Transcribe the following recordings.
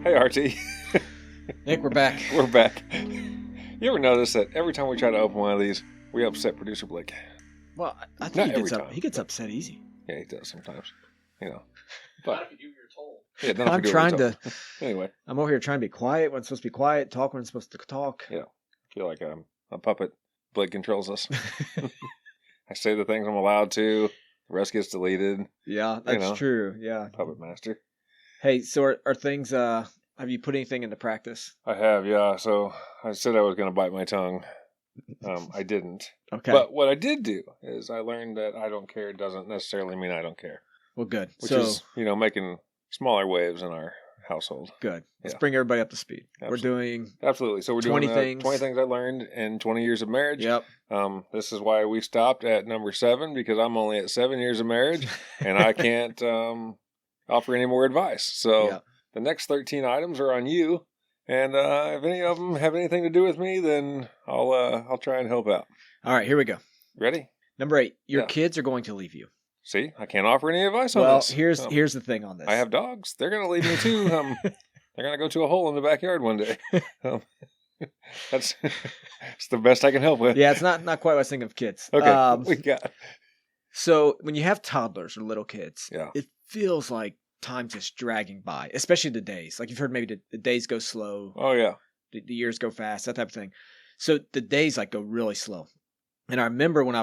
Hey, RT. Nick, we're back. We're back. You ever notice that every time we try to open one of these, we upset producer Blake? Well, I Not think every time, he gets but- upset easy. Yeah, he does sometimes. You know. Not But if you do what you're told. yeah, not if I'm we do trying what we're to. told. Anyway, I'm over here trying to be quiet when it's supposed to be quiet, talk when it's supposed to talk. yeah, I feel like I'm a puppet. Blake controls us. I say the things I'm allowed to. The rest gets deleted. Yeah, that's know. true. Yeah. Puppet master. Hey, so are things? Have you put anything into practice? I have, yeah. So I said I was going to bite my tongue. I didn't. Okay. But what I did do is I learned that I don't care doesn't necessarily mean I don't care. Well, good. Which so is, making smaller waves in our household. good. Let's Yeah. bring everybody up to speed. Absolutely. We're doing. Absolutely. So we're 20 doing things. 20 things I learned in 20 years of marriage. Yep. This is why we stopped at number 7, because I'm only at 7 years of marriage and I can't offer any more advice. So Yep. the next 13 items are on you. And if any of them have anything to do with me, then I'll try and help out. All right, here we go. Ready? Number 8. Your Yeah. kids are going to leave you. See, I can't offer any advice on Well, this. here's the thing on this. I have dogs. They're going to leave me too. They're going to go to a hole in the backyard one day. That's it's the best I can help with. Yeah, it's not quite what I was thinking of kids. Okay. We got. So when you have toddlers or little kids, Yeah. it feels like time's just dragging by, especially the days. Like you've heard maybe the days go slow, Oh yeah. the years go fast, that type of thing. So the days like go really slow. And I remember when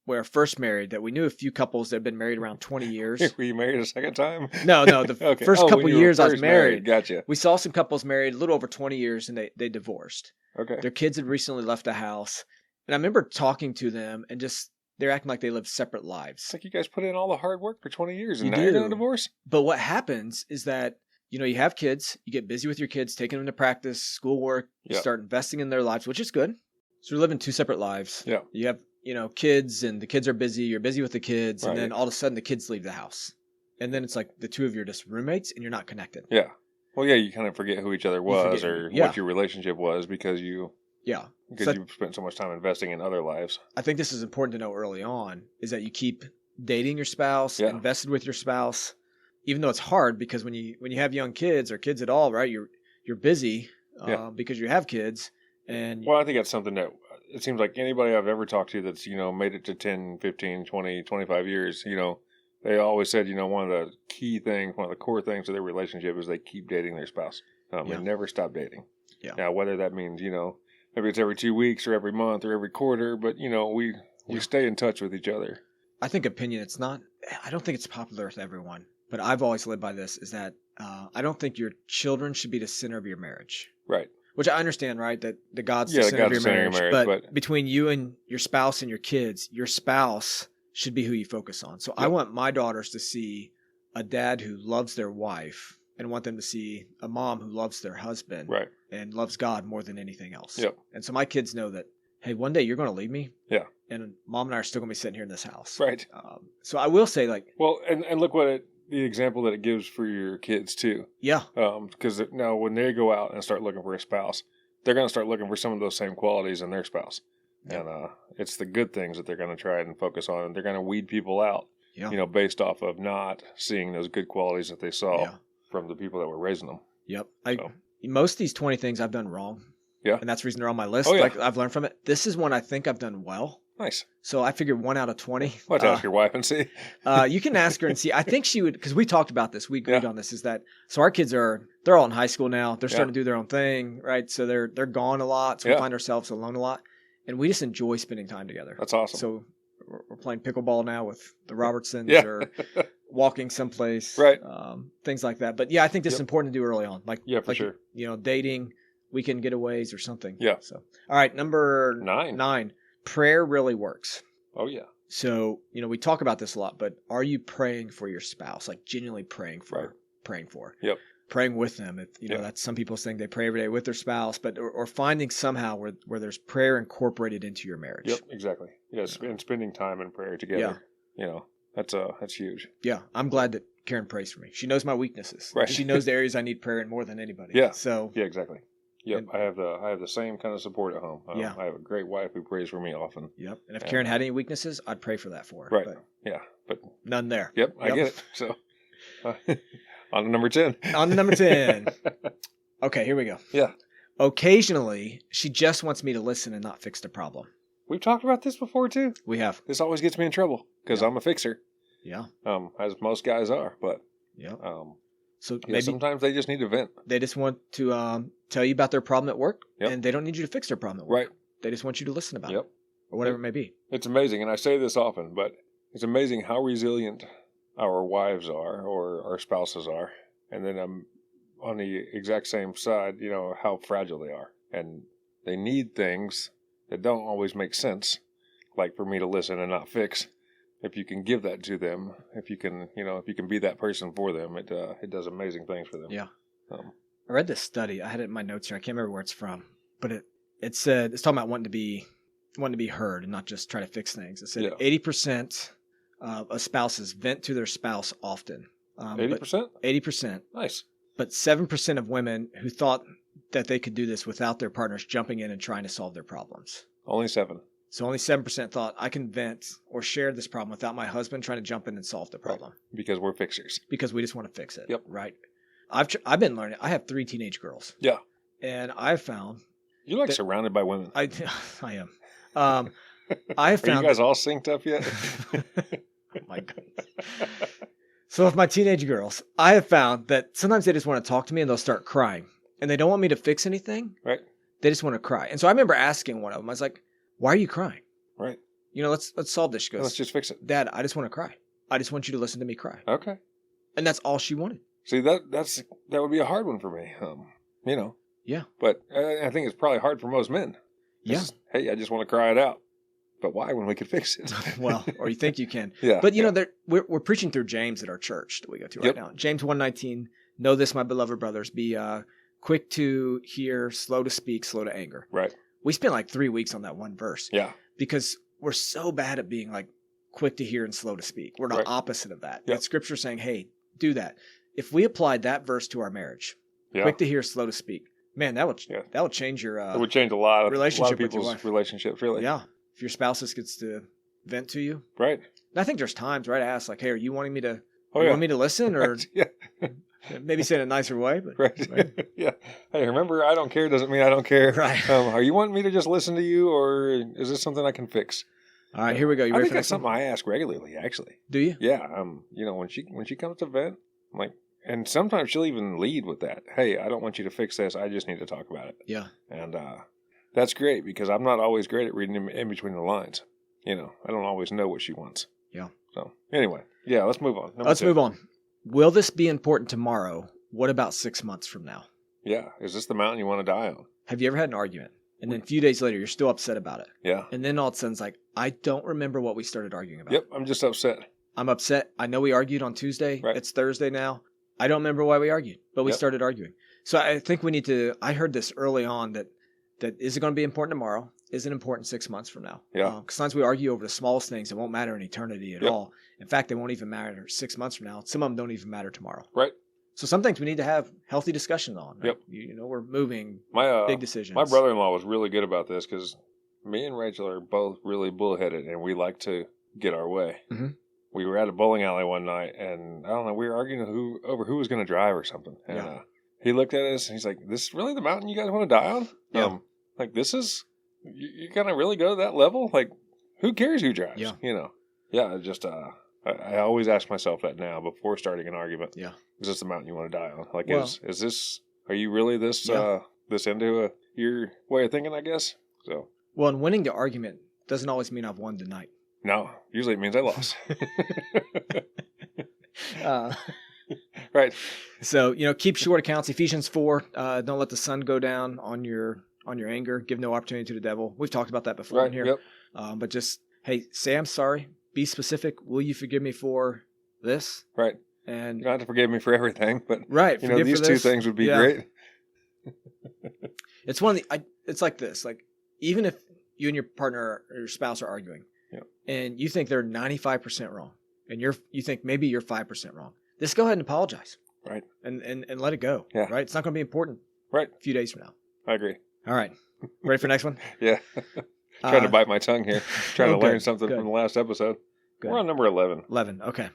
we were first married that we knew a few couples that had been married around 20 years. Were you married a second time? No, the Okay. first Oh, couple when you were years I was first married. Gotcha. We saw some couples married a little over 20 years and they divorced. Okay. Their kids had recently left the house. And I remember talking to them and just they're acting like they live separate lives. It's like you guys put in all the hard work for 20 years and You now you're do. going to divorce? But what happens is that, you have kids, you get busy with your kids, taking them to practice, schoolwork, you Yeah. start investing in their lives, which is good. So you're living 2 separate lives. Yeah. You have, kids and the kids are busy, you're busy with the kids, and Right. then all of a sudden the kids leave the house. And then it's like the two of you are just roommates and you're not connected. Yeah. Well, yeah, you kind of forget who each other was forget- or yeah. what your relationship was because you Yeah. So you've spent so much time investing in other lives. I think this is important to know early on is that you keep dating your spouse, Yeah. invested with your spouse, even though it's hard because when you have young kids or kids at all, right, you're busy Yeah. because you have kids and Well, I think that's something that it seems like anybody I've ever talked to that's, made it to 10, 15, 20, 25 years, they always said, one of the key things, one of the core things of their relationship is they keep dating their spouse. Yeah. They never stop dating. Yeah. Now, whether that means, maybe it's every 2 weeks or every month or every quarter, but, we Yeah. stay in touch with each other. I think I don't think it's popular with everyone, but I've always lived by this is that I don't think your children should be the center of your marriage. Right. Which I understand, right? That the God's Yeah, the the center of God's your the center of marriage. your marriage, But but- between you and your spouse and your kids, your spouse should be who you focus on. So I Yep. want my daughters to see a dad who loves their wife and want them to see a mom who loves their husband Right. and loves God more than anything else. Yep. And so my kids know that, hey, one day you're going to leave me. Yeah. And mom and I are still going to be sitting here in this house. Right. So I will say, like, Well, and look the example that it gives for your kids too. yeah, Because now when they go out and start looking for a spouse, they're going to start looking for some of those same qualities in their spouse. Yep. And it's the good things that they're going to try and focus on. They're going to weed people out, yeah, based off of not seeing those good qualities that they saw yeah. from the people that were raising them. Yep. So. Most of these 20 things I've done wrong. Yeah. And that's the reason they're on my list. Oh, yeah. Like I've learned from it. This is one I think I've done well. Nice. So I figured 1 out of 20. I'll have to ask your wife and see. You can ask her and see. I think she would, because we talked about this. We agreed Yeah. on this. Is that so? Our kids they're all in high school now. They're Yeah. starting to do their own thing, right? So they're gone a lot. So we Yeah. find ourselves alone a lot, and we just enjoy spending time together. That's awesome. So we're playing pickleball now with the Robertsons, Yeah. or walking someplace, Right. Things like that. But yeah, I think this is Yep. important to do early on, Yeah, for like sure. dating, weekend getaways, or something. Yeah. So all right, number 9. 9, prayer really works. Oh, yeah. So, we talk about this a lot, but are you praying for your spouse? Like genuinely praying for. Yep. Praying with them. If Yeah. that's some people think they pray every day with their spouse, but or finding somehow where there's prayer incorporated into your marriage. Yep, exactly. Yes, and spending time in prayer together. That's huge. Yeah. I'm glad that Karen prays for me. She knows my weaknesses. Right. She knows the areas I need prayer in more than anybody. Yeah. So Yeah, exactly. Yep, And- I have the same kind of support at home. Yeah. I have a great wife who prays for me often. yep. And if Yeah. Karen had any weaknesses, I'd pray for that for her. Right. But Yeah, but none there. yep, I Yep. get it. So On to number 10. On to number 10. Okay, here we go. Yeah. Occasionally, she just wants me to listen and not fix the problem. We've talked about this before, too. We have. This always gets me in trouble because I'm a fixer. Yeah. As most guys are. But yeah. So maybe sometimes they just need to vent. They just want to tell you about their problem at work, Yep. and they don't need you to fix their problem at work. Right. They just want you to listen about Yep. it, or whatever it may be. It's amazing, and I say this often, but it's amazing how resilient our wives are or our spouses are. And then on the exact same side, how fragile they are. And they need things that don't always make sense, like for me to listen and not fix. If you can give that to them, if you can be that person for them, it does amazing things for them. Yeah. I read this study. I had it in my notes here. I can't remember where it's from, but it said it's talking about wanting to be heard and not just try to fix things. It said 80% of spouses vent to their spouse often. 80%? 80%. Nice. But 7% of women who thought that they could do this without their partners jumping in and trying to solve their problems. Only 7. So only 7% thought I can vent or share this problem without my husband trying to jump in and solve the problem. Right. Because we're fixers. Because we just want to fix it. Yep. Right. I've been learning. I have 3 teenage girls. Yeah. And I've found you're like surrounded by women. I am. I have found. Are you guys all synced up yet? Oh my goodness. So with my teenage girls, I have found that sometimes they just want to talk to me and they'll start crying. And they don't want me to fix anything. Right. They just want to cry. And so I remember asking one of them, I was like, why are you crying? Right. Let's solve this. She goes, let's just fix it. Dad, I just want to cry. I just want you to listen to me cry. Okay. And that's all she wanted. See, that would be a hard one for me. Yeah. But I think it's probably hard for most men. Yeah. Hey, I just want to cry it out. But why when we could fix it? Well, or you think you can. Yeah. But we're preaching through James at our church that we go to right now. James 1:19. Know this, my beloved brothers, be quick to hear, slow to speak, slow to anger. Right. We spent like 3 weeks on that one verse. Yeah. Because we're so bad at being like quick to hear and slow to speak. We're the opposite of that. Yep. Yet Scripture saying, hey, do that. If we applied that verse to our marriage, quick to hear, slow to speak, man, that would change your it would change a lot of relationship people's with your wife. relationships, really. Yeah. If your spouse just gets to vent to you. Right. And I think there's times, right, I ask like, hey, are you wanting me to want me to listen or maybe say it in a nicer way? But, right. Yeah. Hey, remember, I don't care doesn't mean I don't care. Right. Are you wanting me to just listen to you, or is this something I can fix? All right, here we go. You I ready think for that's something I ask regularly, actually. Do you? Yeah. When she comes to vent, I'm like, and sometimes she'll even lead with that. Hey, I don't want you to fix this. I just need to talk about it. Yeah. And that's great because I'm not always great at reading in between the lines. I don't always know what she wants. Yeah. So anyway, let's move on. Let's move on. Will this be important tomorrow? What about 6 months from now? Yeah. Is this the mountain you want to die on? Have you ever had an argument? And then a few days later, you're still upset about it. Yeah. And then all of a sudden, it's like, I don't remember what we started arguing about. Yep. I'm just upset. I'm upset. I know we argued on Tuesday. Right. It's Thursday now. I don't remember why we argued, but we started arguing. So I think we need to, I heard this early on that is it going to be important tomorrow? Is it important 6 months from now? Yeah. Because sometimes we argue over the smallest things. It won't matter in eternity at all. In fact, they won't even matter 6 months from now. Some of them don't even matter tomorrow. Right. So some things we need to have healthy discussions on. Right? Yep. We're moving big decisions. My brother-in-law was really good about this because me and Rachel are both really bullheaded and we like to get our way. Mm-hmm. We were at a bowling alley one night and I don't know, we were arguing over who was going to drive or something. And he looked at us and he's like, this is really the mountain you guys want to die on? Yeah. Like this is, you're going to really go to that level? Like who cares who drives? Yeah. Yeah, just, I always ask myself that now before starting an argument. Yeah. Is this the mountain you want to die on? Like, is this, are you really this into your way of thinking, I guess? So. Well, and winning the argument doesn't always mean I've won tonight. No, usually it means I lost. Right. So, keep short accounts. Ephesians 4, don't let the sun go down on your anger. Give no opportunity to the devil. We've talked about that before in here. Yep. But just, hey, say I'm sorry. Be specific. Will you forgive me for this? Right. And you don't have to forgive me for everything, but these two things would be great. It's it's like this. Like, even if you and your partner or your spouse are arguing, and you think they're 95% wrong, and you think maybe you're 5% wrong, just go ahead and apologize. Right. And let it go. Yeah. Right. It's not going to be important. Right. A few days from now. I agree. All right. Ready for the next one? Yeah. Trying to bite my tongue here. Trying to learn something Good. from the last episode. Good. We're on number 11. 11. Okay.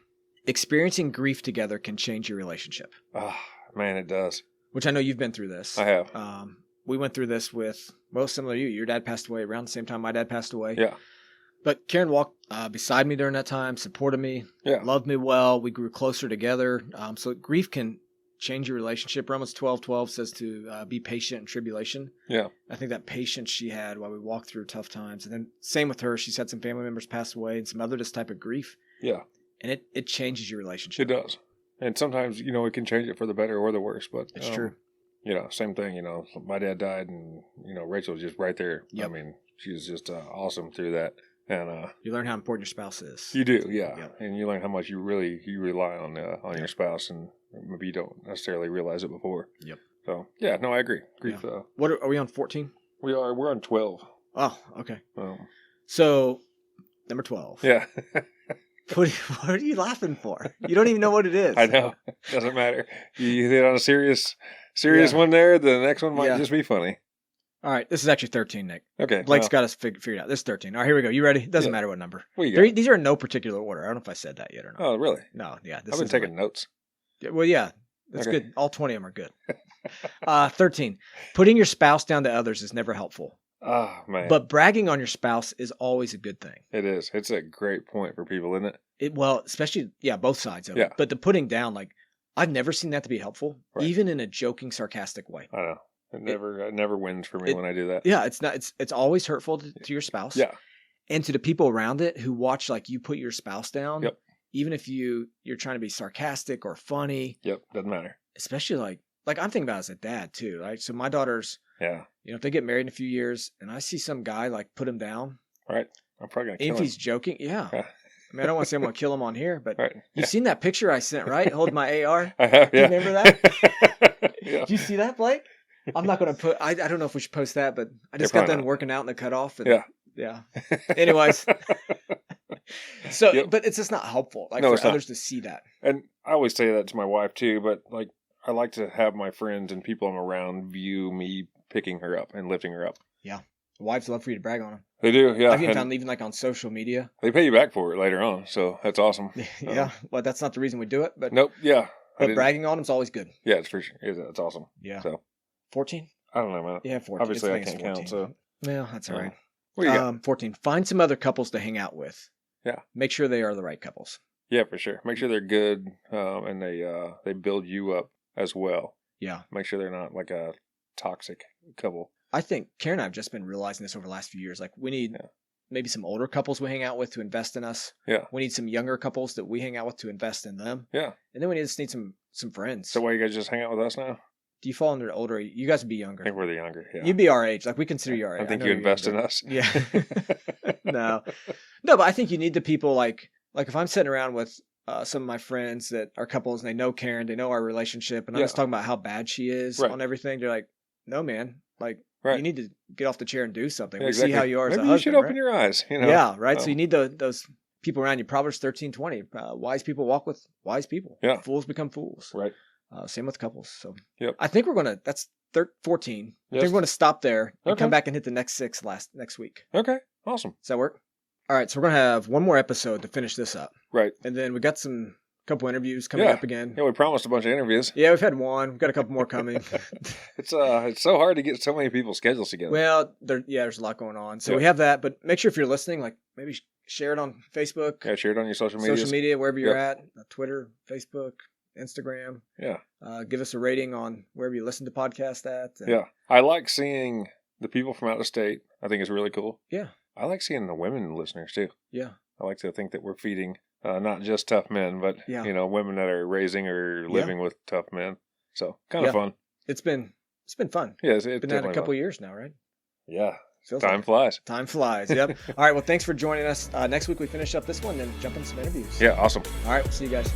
experiencing grief together can change your relationship. Ah, man, it does. Which I know you've been through this. I have. We went through this with, well, similar to you. Your dad passed away around the same time my dad passed away. Yeah. But Karen walked beside me during that time, supported me, Yeah. loved me well. We grew closer together. So grief can change your relationship. Romans 12:12 says to be patient in tribulation. Yeah. I think that patience she had while we walked through tough times. And then same with her. She's had some family members pass away and some other this type of grief. Yeah. And it changes your relationship. It does. And sometimes, it can change it for the better or the worse. But It's true. Same thing, my dad died and, Rachel was just right there. Yep. I mean, she was just awesome through that. And you learn how important your spouse is. you do, yeah. Yep. And you learn how much you rely on your spouse, and maybe you don't necessarily realize it before. Yep. So, yeah, no, I agree. Grief. Yeah. What are we on 14? We're on 12. Oh, okay. So, number 12. Yeah. What are you laughing for? You don't even know what it is. I know. Doesn't matter. You hit on a serious one there. The next one might just be funny. All right. This is actually 13, Nick. Okay. Blake's got us figured out. This is 13. All right, here we go. You ready? It doesn't matter what number. What you got? These are in no particular order. I don't know if I said that yet or not. Oh, really? No, yeah. I've been taking notes. Well, yeah. That's good. All 20 of them are good. 13. Putting your spouse down to others is never helpful. Oh, man. But bragging on your spouse is always a good thing. It is. It's a great point for people, isn't it? Well, especially, both sides of it. But the putting down, I've never seen that to be helpful, even in a joking, sarcastic way. I know. It never wins for me when I do that. Yeah, it's not. It's always hurtful to your spouse. Yeah. And to the people around it who watch, you put your spouse down. Yep. Even if you're trying to be sarcastic or funny. Yep. Doesn't matter. Especially I'm thinking about it as a dad too. Right. So my daughters. Yeah. If they get married in a few years, and I see some guy put him down. Right. I'm probably gonna kill him. If he's joking, yeah. I mean, I don't want to say I'm gonna kill him on here, but right. You've seen that picture I sent, right? Hold my AR. I have. Yeah. Do you remember that? Yeah. Did you see that, Blake? I'm not going to put. I don't know if we should post that, but I just got done working out in the cutoff. And, yeah. Anyways, so but it's just not helpful, for others to see that. And I always say that to my wife too. But I like to have my friends and people I'm around view me picking her up and lifting her up. Yeah, wives love for you to brag on them. They do. Yeah, I've even found even on social media. They pay you back for it later on, so that's awesome. Yeah, well, that's not the reason we do it, but nope. Yeah, but bragging on them is always good. Yeah, it's for sure. It's awesome. Yeah. So 14. I don't know, man. Yeah, 14. Obviously, I can't count. So well, that's all right. What do you got? 14. Find some other couples to hang out with. Yeah. Make sure they are the right couples. Yeah, for sure. Make sure they're good, and they build you up as well. Yeah. Make sure they're not like a toxic couple. I think Karen and I have just been realizing this over the last few years. We need maybe some older couples we hang out with to invest in us. Yeah. We need some younger couples that we hang out with to invest in them. Yeah. And then we just need some friends. So why you guys just hang out with us now? Do you fall under the older? You guys would be younger. I think we're the younger. Yeah. You'd be our age. We consider you our age. I think you invest in us. Yeah. No, but I think you need the people like if I'm sitting around with some of my friends that are couples and they know Karen, they know our relationship, and I'm just talking about how bad she is on everything. They're like, no, man, you need to get off the chair and do something. We see how you are as a husband. You should open your eyes. Yeah, right. So you need those people around you. Proverbs 13:20. Wise people walk with wise people. Yeah. Fools become fools. Right. Same with couples. So I think we're gonna. That's 14. I think we're gonna stop there and come back and hit the next 6 next week. Okay. Awesome. Does that work? All right. So we're gonna have one more episode to finish this up. Right. And then we got couple interviews coming up again. Yeah, we promised a bunch of interviews. Yeah, we've had one. We've got a couple more coming. It's so hard to get so many people's schedules together. Well, there's a lot going on. So we have that, but make sure if you're listening, maybe share it on Facebook. Yeah, share it on your social media. Wherever you're at. Twitter, Facebook, Instagram. Yeah. Give us a rating on wherever you listen to podcasts at. Yeah. I like seeing the people from out of state. I think it's really cool. Yeah. I like seeing the women listeners too. Yeah. I like to think that we're feeding not just tough men, but women that are raising or living with tough men. So kind of fun. It's been fun. Yeah, it's been at a couple years now, right? Yeah. Time flies. Time flies. Yep. All right. Well, thanks for joining us. Next week we finish up this one, then jump into some interviews. Yeah. Awesome. All right. We'll see you guys.